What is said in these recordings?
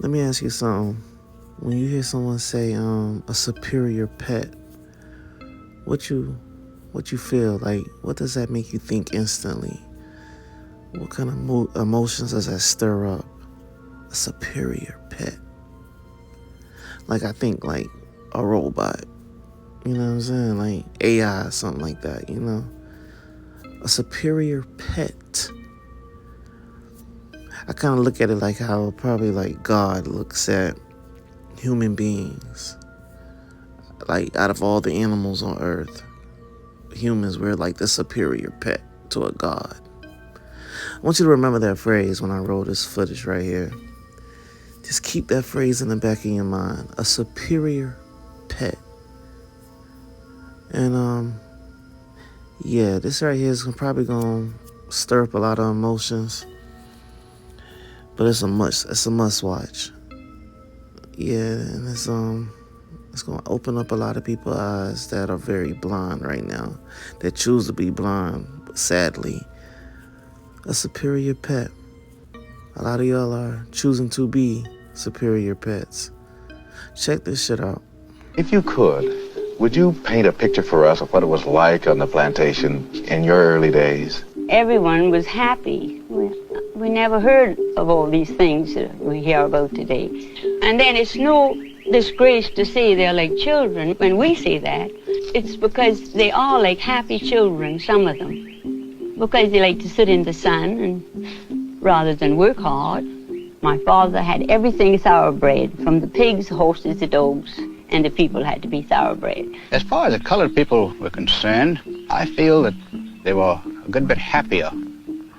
Let me ask you something. When you hear someone say a superior pet, what you feel like? What does that make you think instantly? What kind of emotions does that stir up? A superior pet. Like I think like a robot. You know what I'm saying? Like AI, something like that. A superior pet. I kind of look at it like how probably like God looks at human beings. Like out of all the animals on earth, humans, we're like the superior pet to a God. I want you to remember that phrase when I roll this footage right here. Just keep that phrase in the back of your mind. A superior pet. And yeah, this right here is probably gonna stir up a lot of emotions. But it's a must watch. Yeah, and it's gonna open up a lot of people's eyes that are very blind right now, that choose to be blind, but sadly. A superior pet. A lot of y'all are choosing to be superior pets. Check this shit out. If you could, would you paint a picture for us of what it was like on the plantation in your early days? Everyone was happy. We never heard of all these things that we hear about today. And then it's no disgrace to say they're like children. When we say that, it's because they are like happy children, some of them. Because they like to sit in the sun and rather than work hard. My father had everything thoroughbred, from the pigs, horses, the dogs, and the people had to be thoroughbred. As far as the colored people were concerned, I feel that they were a good bit happier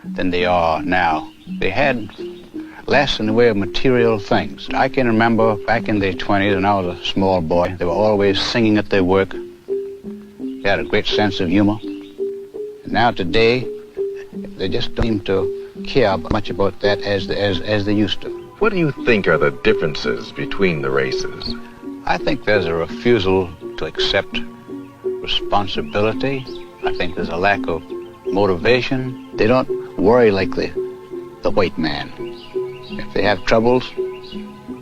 than they are now. They had less in the way of material things. I can remember back in the 20s when I was a small boy, they were always singing at their work. They had a great sense of humor. And now today, they just don't seem to care much about that as they used to. What do you think are the differences between the races? I think there's a refusal to accept responsibility. I think there's a lack of motivation. They don't worry like the white man. If they have troubles,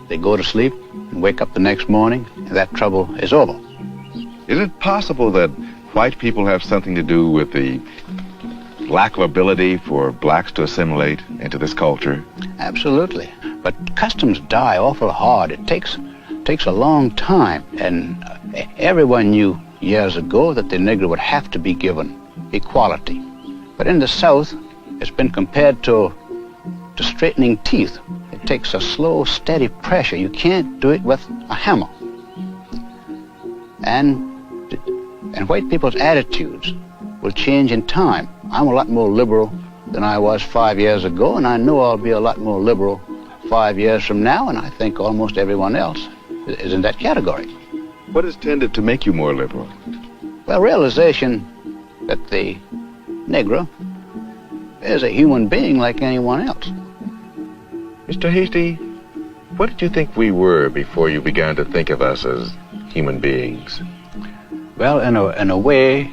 they go to sleep and wake up the next morning, and that trouble is over. Is it possible that white people have something to do with the lack of ability for blacks to assimilate into this culture? Absolutely. But customs die awful hard. It takes a long time. And everyone knew years ago that the Negro would have to be given equality. But in the South, it's been compared to straightening teeth. It takes a slow, steady pressure. You can't do it with a hammer. And white people's attitudes will change in time. I'm a lot more liberal than I was 5 years ago, and I know I'll be a lot more liberal 5 years from now, and I think almost everyone else is in that category. What has tended to make you more liberal? Well, realization that the Negro is a human being like anyone else. Mr. Hasty, what did you think we were before you began to think of us as human beings? Well, in a way,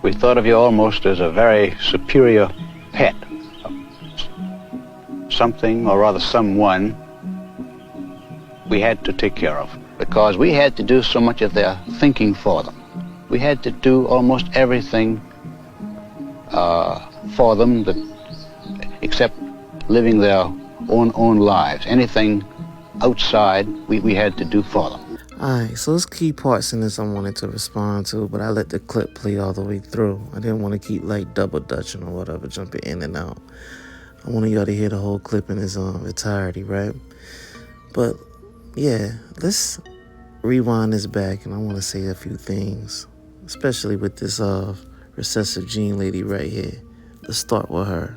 we thought of you almost as a very superior pet. Something, or rather someone, we had to take care of, because we had to do so much of their thinking for them. We had to do almost everything for them, except living their own lives. Anything outside, we had to do for them. Alright, so there's key parts in this I wanted to respond to, but I let the clip play all the way through. I didn't want to keep like double dutching or whatever, jumping in and out. I wanted y'all to hear the whole clip in its entirety, right? But yeah, let's rewind this back, and I want to say a few things, especially with this recessive gene lady right here. Let's start with her.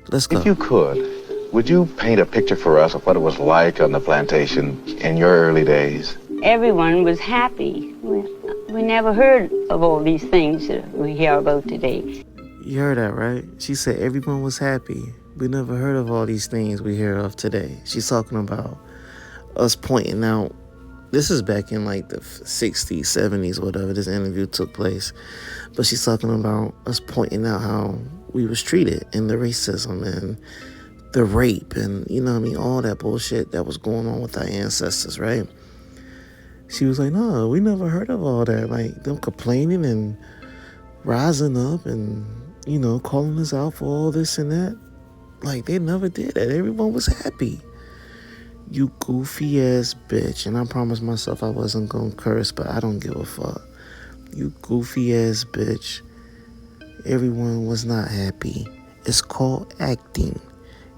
Let's go. If you could, would you paint a picture for us of what it was like on the plantation in your early days? Everyone was happy. We never heard of all these things that we hear about today. You heard that, right? She said everyone was happy. We never heard of all these things we hear of today. She's talking about us pointing out. This is back in like the 60s, 70s, whatever this interview took place. But she's talking about us pointing out how we was treated and the racism and the rape and, all that bullshit that was going on with our ancestors, right? She was like, no, we never heard of all that. Like, them complaining and rising up and, calling us out for all this and that. Like, they never did that. Everyone was happy. You goofy ass bitch. And I promised myself I wasn't gonna curse, but I don't give a fuck. You goofy ass bitch. Everyone was not happy. It's called acting.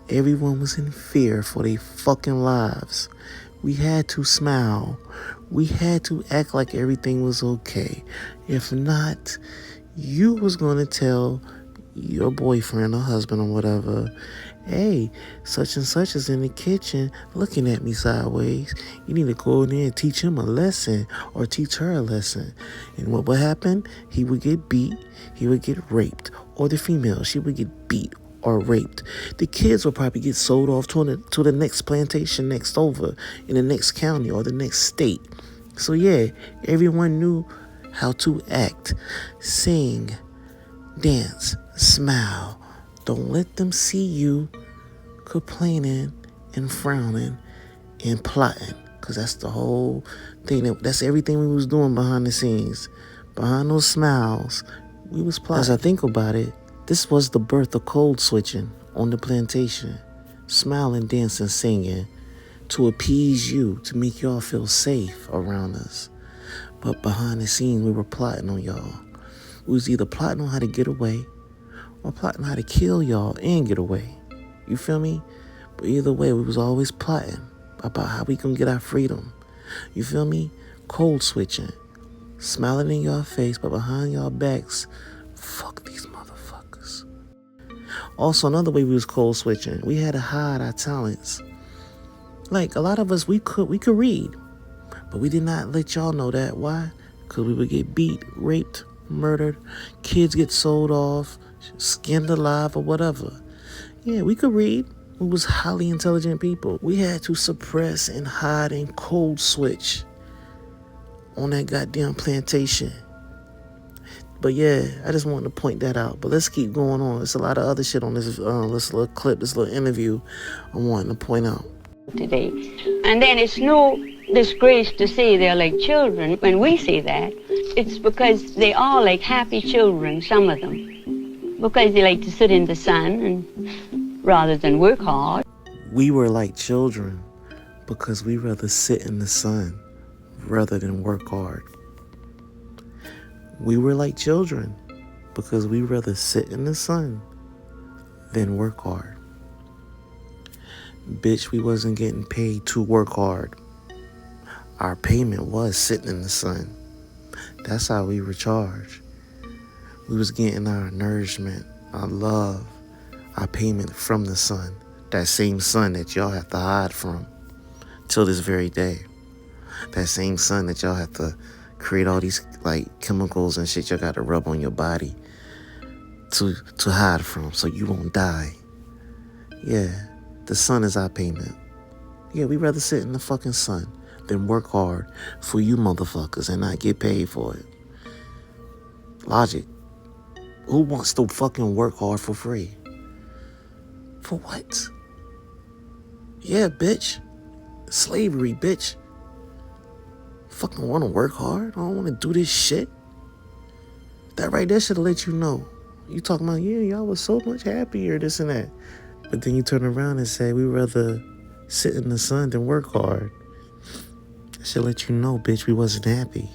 Everyone was in fear for their fucking lives. We had to smile. We had to act like everything was okay. If not, you was gonna tell your boyfriend or husband or whatever, hey, such and such is in the kitchen looking at me sideways. You need to go in there and teach him a lesson or teach her a lesson. And what would happen? He would get beat. He would get raped. Or the female, she would get beat or raped. The kids would probably get sold off to the next plantation next over in the next county or the next state. So yeah, everyone knew how to act, sing, dance, smile. Don't let them see you complaining and frowning and plotting, because that's the whole thing. That's everything we was doing behind the scenes. Behind those smiles, we was plotting. As I think about it, this was the birth of code switching on the plantation. Smiling, dancing, singing to appease you, to make y'all feel safe around us. But behind the scenes, we were plotting on y'all. We was either plotting on how to get away or plotting how to kill y'all and get away. You feel me? But either way, we was always plotting about how we gonna get our freedom. You feel me? Code switching. Smiling in y'all face, but behind y'all backs, fuck these motherfuckers. Also, another way we was code switching, we had to hide our talents. Like, a lot of us, we could read, but we did not let y'all know that. Why? Because we would get beat, raped, murdered, kids get sold off, skinned alive, or whatever. Yeah, we could read. We was highly intelligent people. We had to suppress and hide and code switch on that goddamn plantation. But yeah, I just wanted to point that out. But let's keep going on. There's a lot of other shit on this little clip, this little interview I'm wanting to point out. Today. And then it's no disgrace to say they're like children. When we say that, it's because they are like happy children, some of them. Because they like to sit in the sun and rather than work hard. We were like children because we rather sit in the sun rather than work hard. We were like children because we rather sit in the sun than work hard. Bitch, we wasn't getting paid to work hard. Our payment was sitting in the sun. That's how we were charged. We was getting our nourishment, our love, our payment from the sun. That same sun that y'all have to hide from till this very day. That same sun that y'all have to create all these like chemicals and shit y'all got to rub on your body to hide from so you won't die. Yeah, the sun is our payment. Yeah, we'd rather sit in the fucking sun than work hard for you motherfuckers and not get paid for it. Logic. Who wants to fucking work hard for free? For what? Yeah, bitch. Slavery, bitch. Fucking want to work hard? I don't want to do this shit. That right there should have let you know. You talking about, yeah, y'all was so much happier, this and that. But then you turn around and say, we'd rather sit in the sun than work hard. I should let you know, bitch, we wasn't happy.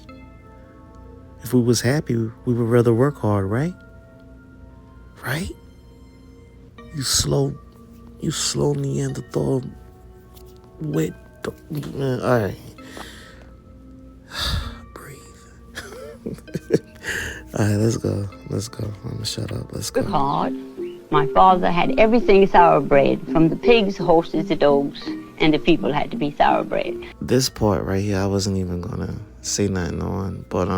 If we was happy, we would rather work hard, right? Right? You slow Neanderthal. Wait. All right. Breathe. All right, let's go. I'm gonna shut up. Let's go. Work hard. My father had everything thoroughbred, from the pigs, horses, the dogs, and the people had to be thoroughbred. This part right here, I wasn't even gonna say nothing on, but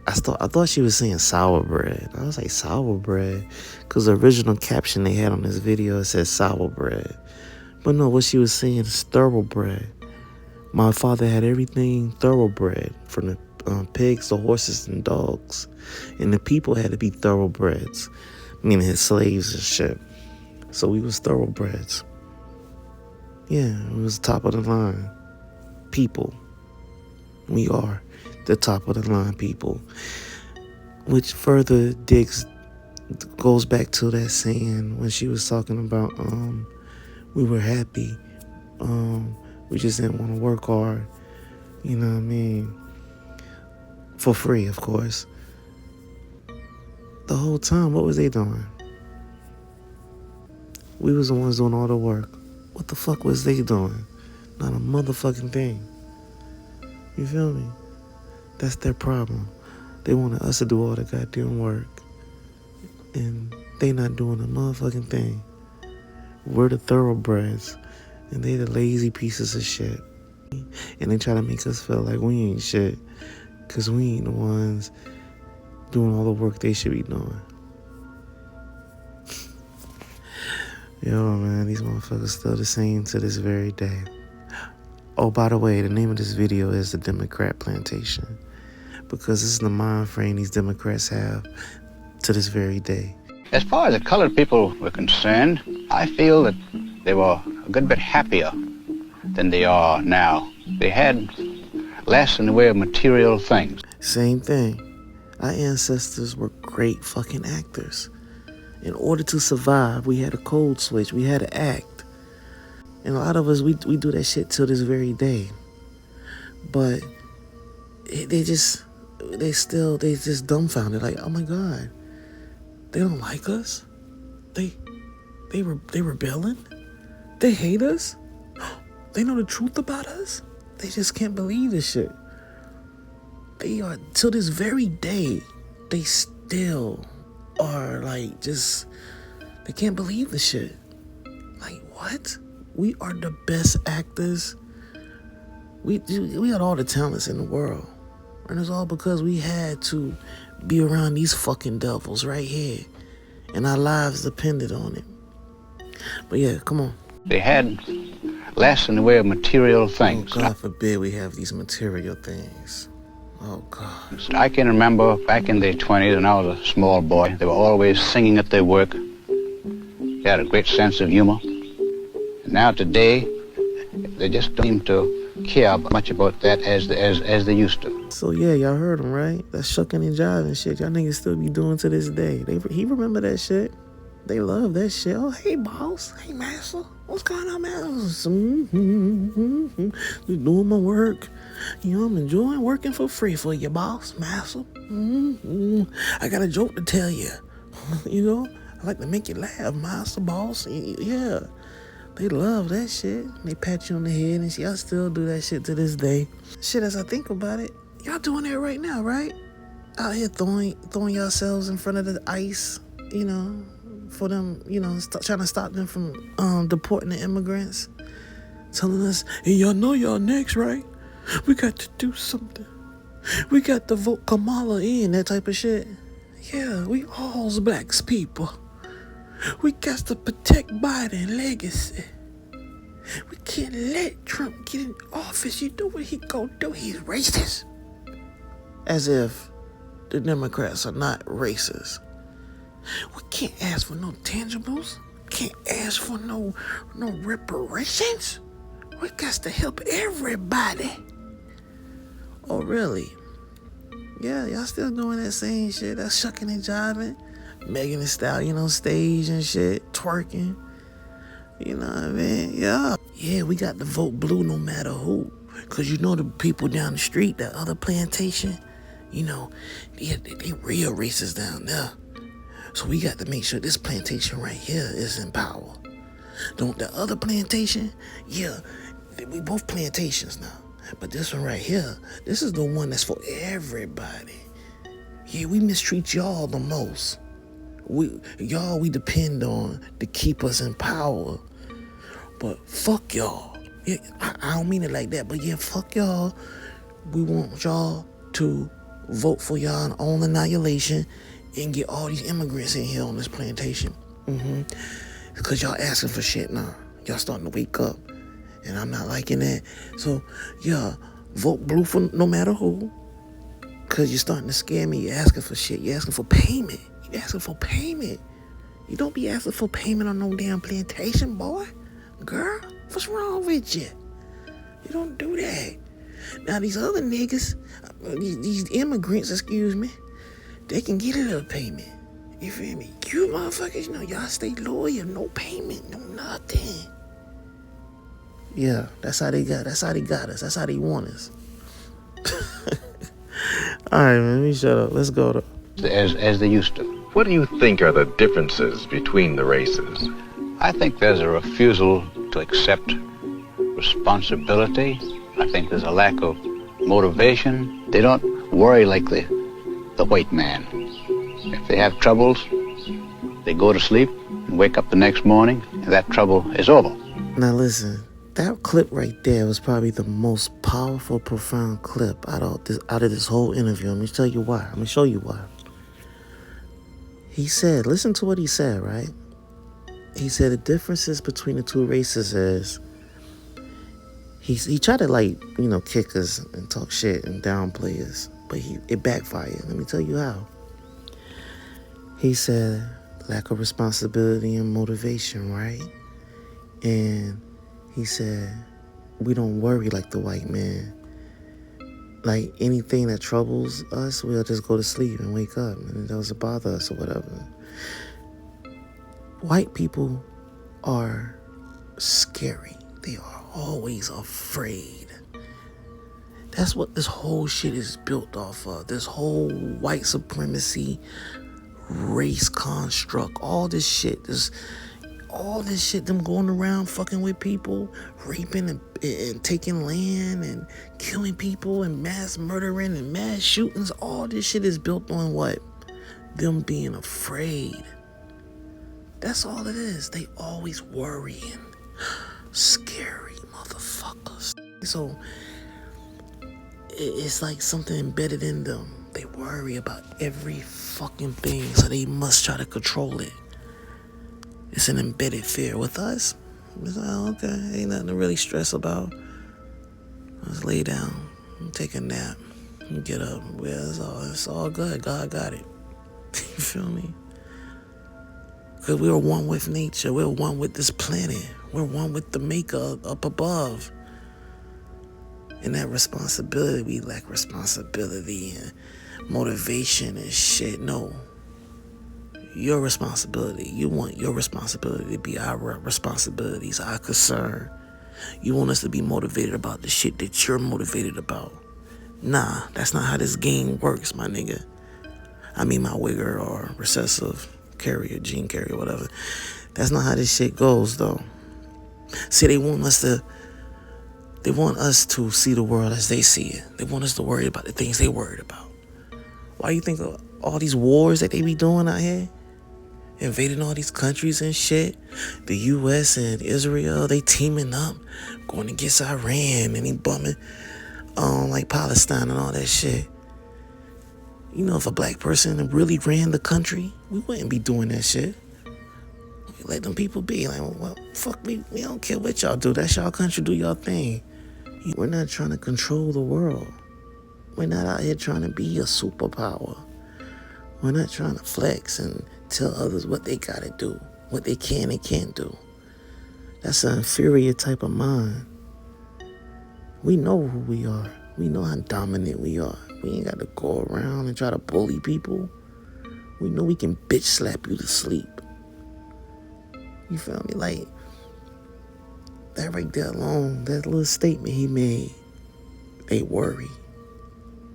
I thought she was saying sour bread. I was like, sour bread? Because the original caption they had on this video, it said sour bread. But no, what she was saying is thoroughbred. My father had everything thoroughbred, from the pigs, the horses, and dogs. And the people had to be thoroughbreds, meaning his slaves and shit. So we was thoroughbreds. Yeah, we was top of the line people. We are the top of the line people. Which further goes back to that saying when she was talking about we were happy. We just didn't want to work hard. You know what I mean? For free, of course. The whole time, what was they doing? We was the ones doing all the work. What the fuck was they doing? Not a motherfucking thing. You feel me? That's their problem. They wanted us to do all the goddamn work. And they not doing a motherfucking thing. We're the thoroughbreds. And they the lazy pieces of shit. And they try to make us feel like we ain't shit. Because we ain't the ones doing all the work they should be doing. Yo, man, these motherfuckers still the same to this very day. Oh, by the way, the name of this video is the Democrat Plantation. Because this is the mind frame these Democrats have to this very day. As far as the colored people were concerned, I feel that they were a good bit happier than they are now. They had less in the way of material things. Same thing. Our ancestors were great fucking actors. In order to survive, we had a code switch. We had to act. And a lot of us, we do that shit till this very day. But they just dumbfounded. Like, oh my God, they don't like us. They rebelling. They hate us. They know the truth about us. They just can't believe this shit. They are, till this very day, they still are like they can't believe the shit. Like, what? We are the best actors. We had all the talents in the world. And it's all because we had to be around these fucking devils right here. And our lives depended on it. But yeah, come on. They had less in the way of material things. Oh, God forbid we have these material things. Oh, God. I can remember back in the 20s when I was a small boy, they were always singing at their work. They had a great sense of humor. And now today, they just don't seem to care much about that as they used to. So yeah, y'all heard him, right? That shucking and jiving shit y'all niggas still be doing to this day. He remember that shit. They love that shit. Oh, hey, boss. Hey, master. What's going on, man? Just doing my work. You know, I'm enjoying working for free for you, boss, master. I got a joke to tell you. You know, I like to make you laugh, master, boss. Yeah. They love that shit. They pat you on the head and shit. Y'all still do that shit to this day. Shit, as I think about it, y'all doing that right now, right? Out here throwing yourselves in front of the ICE, you know, for them, you know, trying to stop them from deporting the immigrants. Telling us, hey, y'all know y'all next, right? We got to do something. We got to vote Kamala in, that type of shit. Yeah, we all's blacks people. We got to protect Biden's legacy. We can't let Trump get in office. You know what he gonna do? He's racist. As if the Democrats are not racist. We can't ask for no tangibles. Can't ask for no reparations. We got to help everybody. Oh, really? Yeah, y'all still doing that same shit. That shucking and jiving. Megan Thee Stallion on stage and shit. Twerking. You know what I mean? Yeah. Yeah, we got to vote blue no matter who. Because you know the people down the street, that other plantation, you know, they real racist down there. So we got to make sure this plantation right here is in power. Don't the other plantation? Yeah, we both plantations now. But this one right here, this is the one that's for everybody. Yeah, we mistreat y'all the most. We depend on to keep us in power. But fuck y'all. Yeah, I don't mean it like that, but yeah, fuck y'all. We want y'all to vote for y'all own annihilation and get all these immigrants in here on this plantation. Because y'all asking for shit now. Y'all starting to wake up. And I'm not liking that. So, yeah, vote blue for no matter who. Because you're starting to scare me. You're asking for shit. You're asking for payment. You're asking for payment. You don't be asking for payment on no damn plantation, boy. Girl, what's wrong with you? You don't do that. Now, these other niggas, these immigrants, excuse me, they can get a little payment. You feel me? You motherfuckers, y'all stay loyal. No payment, no nothing. Yeah, that's how they got us. That's how they want us. All right, man, let me shut up. Let's go, though. As they used to. What do you think are the differences between the races? I think there's a refusal to accept responsibility. I think there's a lack of motivation. They don't worry like the white man. If they have troubles, they go to sleep and wake up the next morning, and that trouble is over. Now listen, that clip right there was probably the most powerful, profound clip out of this whole interview. I'm gonna tell you why. I'm gonna show you why. He said, listen to what he said, right? He said the differences between the two races is he tried to kick us and talk shit and downplay us, but it backfired. Let me tell you how. He said lack of responsibility and motivation, right? And he said we don't worry like the white man. Like anything that troubles us, we'll just go to sleep and wake up and it doesn't bother us or whatever. White people are scary. They are always afraid. That's what this whole shit is built off of. This whole white supremacy, race construct, all this shit, them going around fucking with people, raping and taking land and killing people and mass murdering and mass shootings. All this shit is built on what? Them being afraid. That's all it is. They always worrying. Scary motherfuckers. So it's like something embedded in them. They worry about every fucking thing, so they must try to control it. It's an embedded fear. With us, it's like, okay, ain't nothing to really stress about. Let's lay down and take a nap and get up. Well, it's all good. God got it. You feel me? Because we're one with nature. We're one with this planet. We're one with the maker up above. And that responsibility, we lack responsibility and motivation and shit. No. Your responsibility. You want your responsibility to be our responsibilities, our concern. You want us to be motivated about the shit that you're motivated about. Nah, that's not how this game works, my nigga. I mean my wigger or recessive carrier, gene carrier, whatever. That's not how this shit goes, though. See, they want us to see the world as they see it. They want us to worry about the things they worried about. Why you think of all these wars that they be doing out here? Invading all these countries and shit. The U.S. and Israel, they teaming up, going against Iran, and they bumming like Palestine and all that shit. You know, if a black person really ran the country, we wouldn't be doing that shit. We let them people be. Like, well, fuck me. We don't care what y'all do. That's y'all country. Do y'all thing. We're not trying to control the world. We're not out here trying to be a superpower. We're not trying to flex and tell others what they gotta do, what they can and can't do. That's an inferior type of mind. We know who we are. We know how dominant we are. We ain't got to go around and try to bully people. We know we can bitch slap you to sleep. You feel me? Like, that right there alone, that little statement he made, they worry.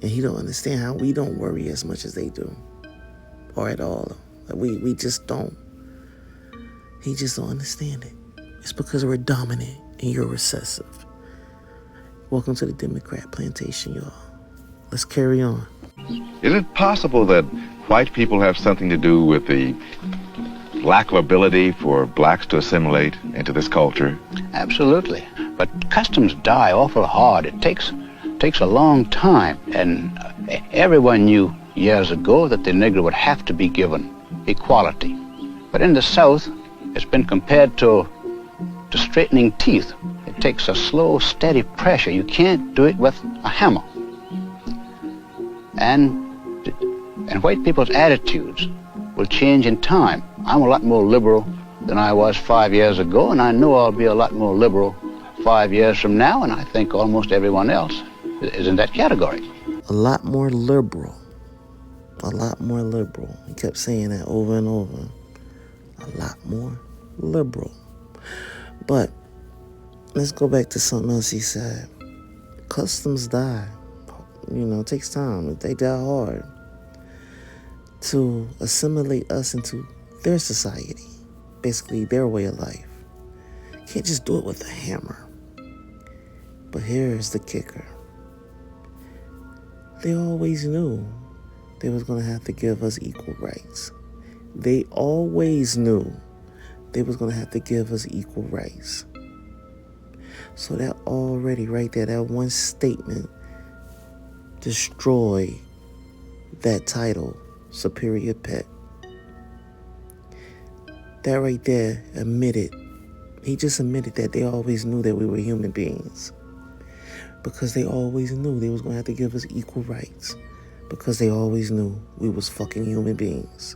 And he don't understand how we don't worry as much as they do. Or at all. Like we just don't. He just don't understand it. It's because we're dominant and you're recessive. Welcome to the Democrat Plantation, y'all. Let's carry on. Is it possible that white people have something to do with the lack of ability for blacks to assimilate into this culture? Absolutely. But customs die awful hard. It takes a long time. And everyone knew years ago that the Negro would have to be given equality. But in the South, it's been compared to straightening teeth. It takes a slow, steady pressure. You can't do it with a hammer. And white people's attitudes will change in time. I'm a lot more liberal than I was 5 years ago, and I know I'll be a lot more liberal 5 years from now, and I think almost everyone else is in that category. A lot more liberal. A lot more liberal. He kept saying that over and over. A lot more liberal. But let's go back to something else he said. Customs die. It takes time. They die hard to assimilate us into their society. Basically, their way of life. Can't just do it with a hammer. But here's the kicker. They always knew they was going to have to give us equal rights. They always knew they was going to have to give us equal rights. So that already right there, that one statement destroyed that title, superior pet. That right there he just admitted that they always knew that we were human beings. Because they always knew they was going to have to give us equal rights. Because they always knew we was fucking human beings.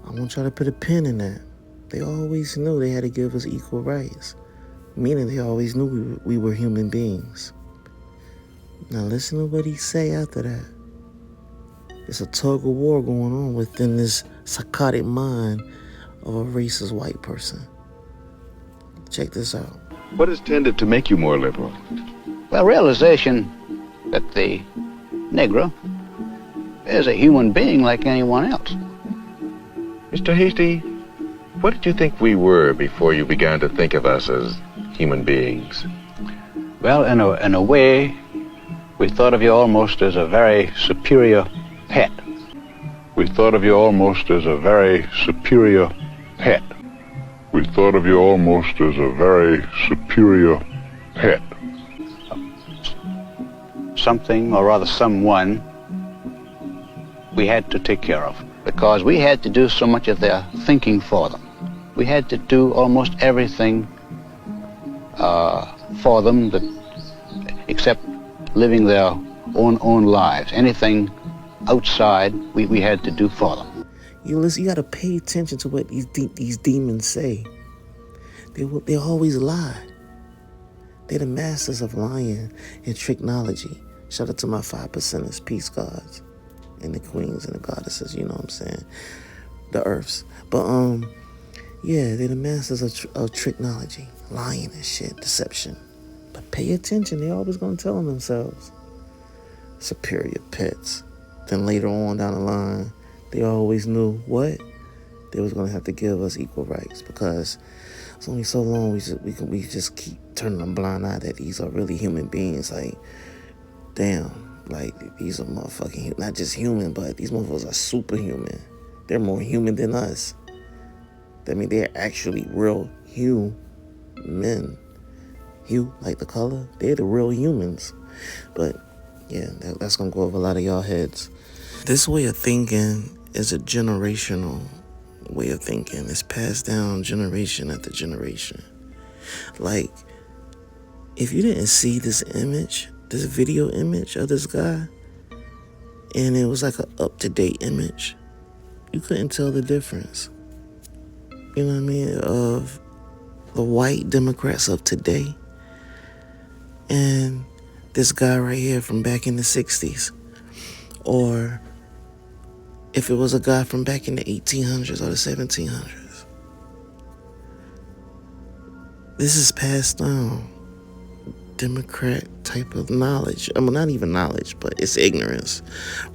I want y'all to put a pin in that. They always knew they had to give us equal rights. Meaning they always knew we were human beings. Now listen to what he say after that. It's a tug of war going on within this psychotic mind of a racist white person. Check this out. What has tended to make you more liberal? Well, realization that the Negro is a human being like anyone else. Mr. Hasty, what did you think we were before you began to think of us as human beings? Well, in a way, we thought of you almost as a very superior pet. We thought of you almost as a very superior pet. We thought of you almost as a very superior pet. Something, or rather someone, we had to take care of, because we had to do so much of their thinking for them. We had to do almost everything for them except living their own lives. Anything outside, we had to do for them. You got to pay attention to what these demons say. They always lie. They're the masters of lying and tricknology. Shout out to my 5%ers, peace gods, and the queens and the goddesses, you know what I'm saying? The earths. But, yeah, they're the masters of tricknology, lying and shit, deception. But pay attention, they always gonna tell them themselves. Superior pets. Then later on down the line, they always knew what? They was gonna have to give us equal rights, because it's only so long we just keep turning a blind eye that these are really human beings. Like, damn, like these are motherfucking, not just human, but these motherfuckers are superhuman. They're more human than us. That means they're actually real human. Hue, like the color, they're the real humans. But yeah, that's gonna go over a lot of y'all heads. This way of thinking is a generational way of thinking. It's passed down generation after generation. Like, if you didn't see this image, this video image of this guy, and it was like an up-to-date image, you couldn't tell the difference. You know what I mean? Of the white Democrats of today and this guy right here from back in the 60s. Or if it was a guy from back in the 1800s or the 1700s. This is passed down. Democrat type of knowledge. I mean, not even knowledge, but it's ignorance.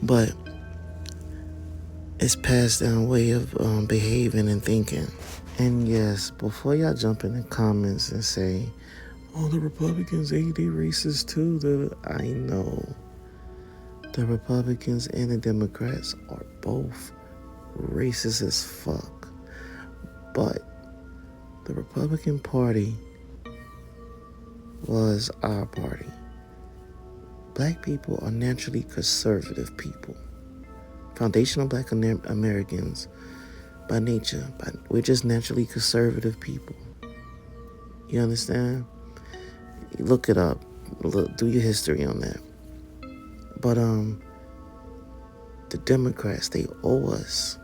But it's passed down way of behaving and thinking. And yes, before y'all jump in the comments and say, oh, the Republicans, they racist too. I know. The Republicans and the Democrats are both racist as fuck. But the Republican Party was our party. Black people are naturally conservative people. Foundational Black Americans, by nature, we're just naturally conservative people. You understand? Look it up. Do your history on that. But the Democrats, they owe us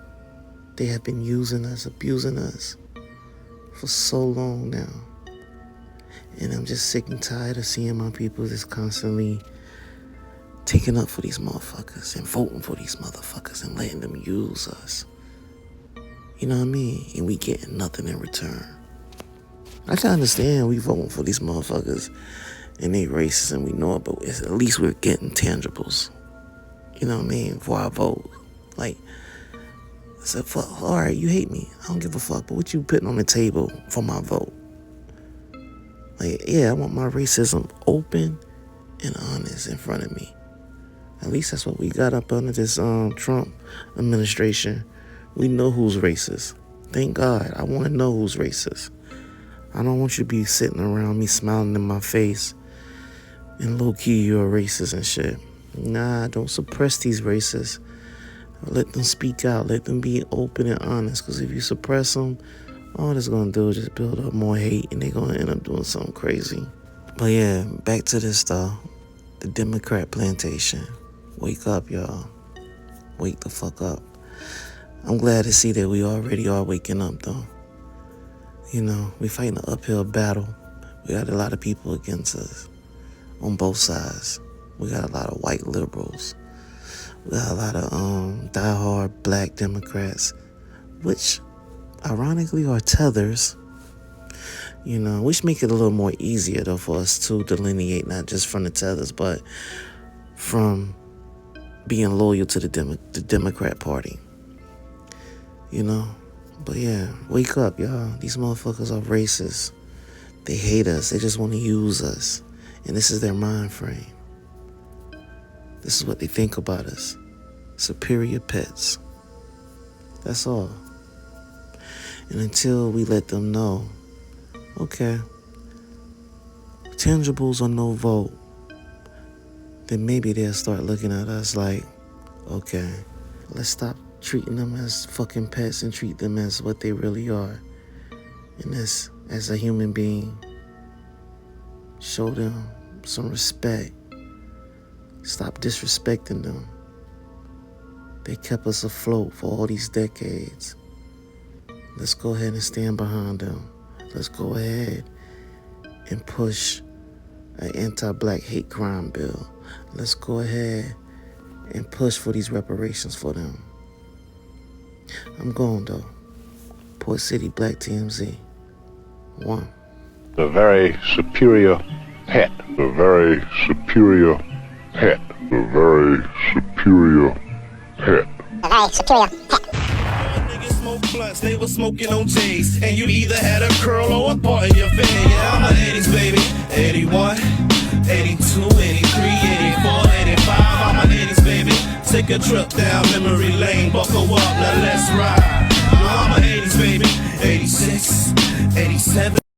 They have been using us, abusing us for so long now. And I'm just sick and tired of seeing my people just constantly taking up for these motherfuckers and voting for these motherfuckers and letting them use us. You know what I mean? And we getting nothing in return. I can understand we voting for these motherfuckers and they racist and we know it, but at least we're getting tangibles. You know what I mean? For our vote. Like, I said, fuck, all right, you hate me. I don't give a fuck, but what you putting on the table for my vote? Like, yeah, I want my racism open and honest in front of me. At least that's what we got up under this Trump administration. We know who's racist. Thank God. I want to know who's racist. I don't want you to be sitting around me smiling in my face and low-key you're a racist and shit. Nah, don't suppress these racists. Let them speak out. Let them be open and honest. Because if you suppress them, all that's going to do is just build up more hate and they're going to end up doing something crazy. But yeah, back to this though. The Democrat Plantation. Wake up, y'all. Wake the fuck up. I'm glad to see that we already are waking up though. You know, we fighting an uphill battle. We got a lot of people against us on both sides. We got a lot of white liberals. We got a lot of diehard black Democrats, which ironically are tethers, you know, which make it a little more easier though for us to delineate not just from the tethers, but from being loyal to the Democrat Party, you know. But yeah, wake up, y'all. These motherfuckers are racist. They hate us. They just want to use us. And this is their mind frame. This is what they think about us. Superior pets. That's all. And until we let them know, okay, tangibles or no vote, then maybe they'll start looking at us like, okay, let's stop treating them as fucking pets and treat them as what they really are. And this, as a human being, show them some respect. Stop disrespecting them. They kept us afloat for all these decades. Let's go ahead and stand behind them. Let's go ahead and push an anti-black hate crime bill. Let's go ahead and push for these reparations for them. I'm going though. Port City, Black TMZ. 1. The very superior pet. The very superior pet. The very superior pet. The very superior pet. Niggas smoke blunts, they were smoking on J's. And you either had a curl or a part in your fade. Yeah, I'm an 80s baby. 81, 82, 83, 84, 85. I'm an 80s baby. Take a trip down memory lane, buckle up, now let's ride.